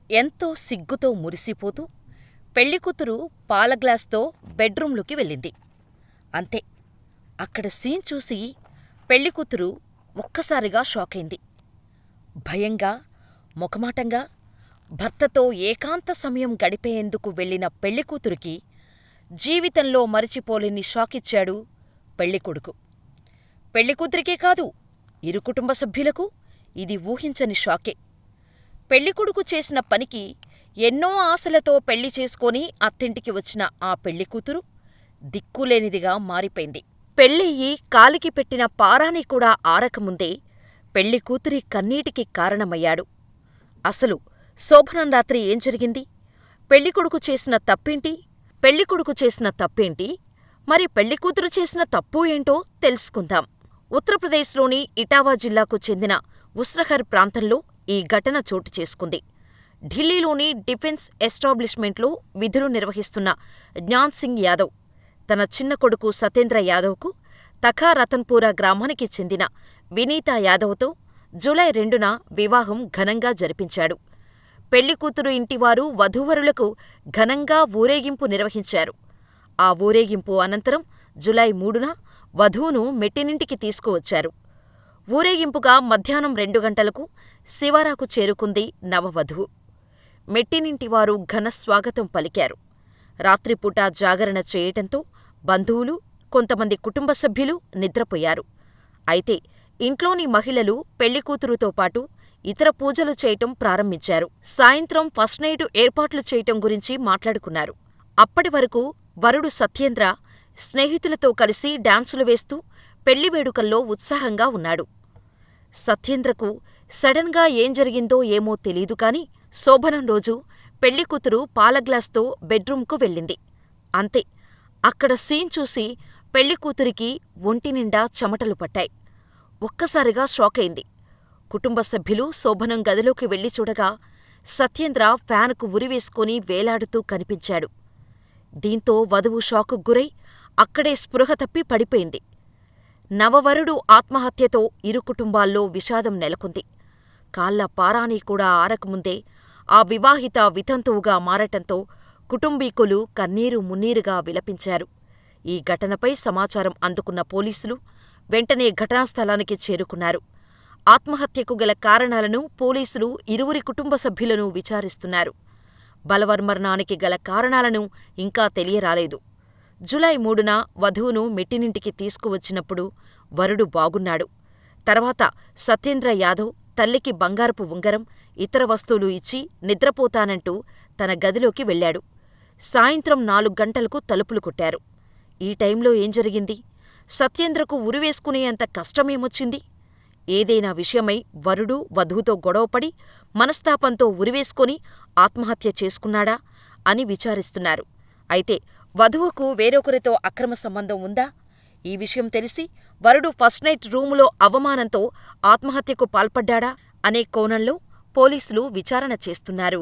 ఎంతో సిగ్గుతో మురిసిపోతూ పెళ్ళికూతురు పాల గ్లాస్తో బెడ్రూంలోకి వెళ్ళింది. అంతే, అక్కడ సీన్ చూసి పెళ్ళికూతురు ఒక్కసారిగా షాకైంది. భయంగా, మొఖమాటంగా భర్తతో ఏకాంత సమయం గడిపేందుకు వెళ్ళిన పెళ్ళికూతురికి జీవితంలో మరిచిపోలేని షాకిచ్చాడు పెళ్ళికొడుకు. పెళ్ళికూతురికే కాదు, ఇరు కుటుంబ సభ్యులకు ఇది ఊహించని షాకే. పెళ్ళికొడుకు చేసిన పనికి ఎన్నో ఆశలతో పెళ్లి చేసుకొని అత్తింటికి వచ్చిన ఆ పెళ్ళికూతురు దిక్కులేనిదిగా మారిపోయింది. పెళ్ళయ్యి కాలికి పెట్టిన పారాని కూడా ఆరకముందే పెళ్ళికూతురి కన్నీటికి కారణమయ్యాడు. అసలు శోభనం రాత్రి ఏం జరిగింది? పెళ్ళికొడుకు చేసిన తప్పేంటి? పెళ్ళికొడుకు చేసిన తప్పేంటి? మరి పెళ్ళికూతురు చేసిన తప్పు ఏంటో తెలుసుకుందాం. ఉత్తరప్రదేశ్లోని ఇటావా జిల్లాకు చెందిన ఉస్రహర్ ప్రాంతంలో ఈ ఘటన చోటు చేసుకుంది. ఢిల్లీలోని డిఫెన్స్ ఎస్టాబ్లిష్మెంట్లో విధులు నిర్వహిస్తున్న జ్ఞాన్ సింగ్ యాదవ్ తన చిన్న కొడుకు సతేంద్ర యాదవ్కు తఖా రతన్పురా గ్రామానికి చెందిన వినీతా యాదవ్తో జూలై 2న వివాహం ఘనంగా జరిపించాడు. పెళ్ళికూతురు ఇంటివారు వధూవరులకు ఘనంగా ఊరేగింపు నిర్వహించారు. ఆ ఊరేగింపు అనంతరం జూలై 3న వధువును మెట్టినింటికి తీసుకువచ్చారు. ఊరేగింపుగా మధ్యాహ్నం 2 గంటలకు శివారాకు చేరుకుంది నవవధువు. మెట్టినింటివారు ఘన స్వాగతం పలికారు. రాత్రిపూట జాగరణ చేయటంతో బంధువులు, కొంతమంది కుటుంబ సభ్యులు నిద్రపోయారు. అయితే ఇంట్లోని మహిళలు పెళ్ళికూతురుతో పాటు ఇతర పూజలు చేయటం ప్రారంభించారు. సాయంత్రం ఫస్ట్ నైటు ఏర్పాట్లు చేయటం గురించి మాట్లాడుకున్నారు. అప్పటివరకు వరుడు సత్యేంద్ర స్నేహితులతో కలిసి డాన్సులు వేస్తూ పెళ్లి వేడుకల్లో ఉత్సాహంగా ఉన్నాడు. సత్యేంద్రకు సడన్గా ఏం జరిగిందో ఏమో తెలీదు కాని శోభనం రోజు పెళ్ళికూతురు పాలగ్లాస్తో బెడ్రూంకు వెళ్ళింది. అంతే, అక్కడ సీన్ చూసి పెళ్ళికూతురికి ఒంటినిండా చెమటలు పట్టాయి. ఒక్కసారిగా షాకైంది. కుటుంబ సభ్యులు శోభనం గదిలోకి వెళ్లి చూడగా సత్యేంద్ర ఫ్యానుకు ఉరివేసుకుని వేలాడుతూ కనిపించాడు. దీంతో వధువు షాకుకు గురై అక్కడే స్పృహ తప్పి పడిపోయింది. నవవరుడు ఆత్మహత్యతో ఇరు కుటుంబాల్లో విషాదం నెలకొంది. కాళ్ల పారానీ కూడా ఆరకముందే ఆ వివాహిత వితంతువుగా మారటంతో కుటుంబీకులు కన్నీరు మున్నీరుగా విలపించారు. ఈ ఘటనపై సమాచారం అందుకున్న పోలీసులు వెంటనే ఘటనాస్థలానికి చేరుకున్నారు. ఆత్మహత్యకు గల కారణాలను పోలీసులు ఇరువురి కుటుంబ సభ్యులను విచారిస్తున్నారు. బలవన్మరణానికి గల కారణాలను ఇంకా తెలియరాలేదు. జూలై 3న వధువును మెట్టినింటికి తీసుకువచ్చినప్పుడు వరుడు బాగున్నాడు. తర్వాత సత్యేంద్ర యాదవ్ తల్లికి బంగారపు ఉంగరం, ఇతర వస్తువులు ఇచ్చి నిద్రపోతానంటూ తన గదిలోకి వెళ్ళాడు. సాయంత్రం 4 గంటలకు తలుపులు కొట్టారు. ఈ టైంలో ఏం జరిగింది? సత్యేంద్రకు ఉరివేసుకునేంత కష్టమేమొచ్చింది? ఏదైనా విషయమై వరుడు వధువుతో గొడవపడి మనస్తాపంతో ఉరివేసుకొని ఆత్మహత్య చేసుకున్నాడా అని విచారిస్తున్నారు. అయితే వధువుకు వేరొకరితో అక్రమ సంబంధం ఉందా? ఈ విషయం తెలిసి వరుడు ఫస్ట్ నైట్ రూములో అవమానంతో ఆత్మహత్యకు పాల్పడ్డాడా అనే కోణంలో పోలీసులు విచారణ చేస్తున్నారు.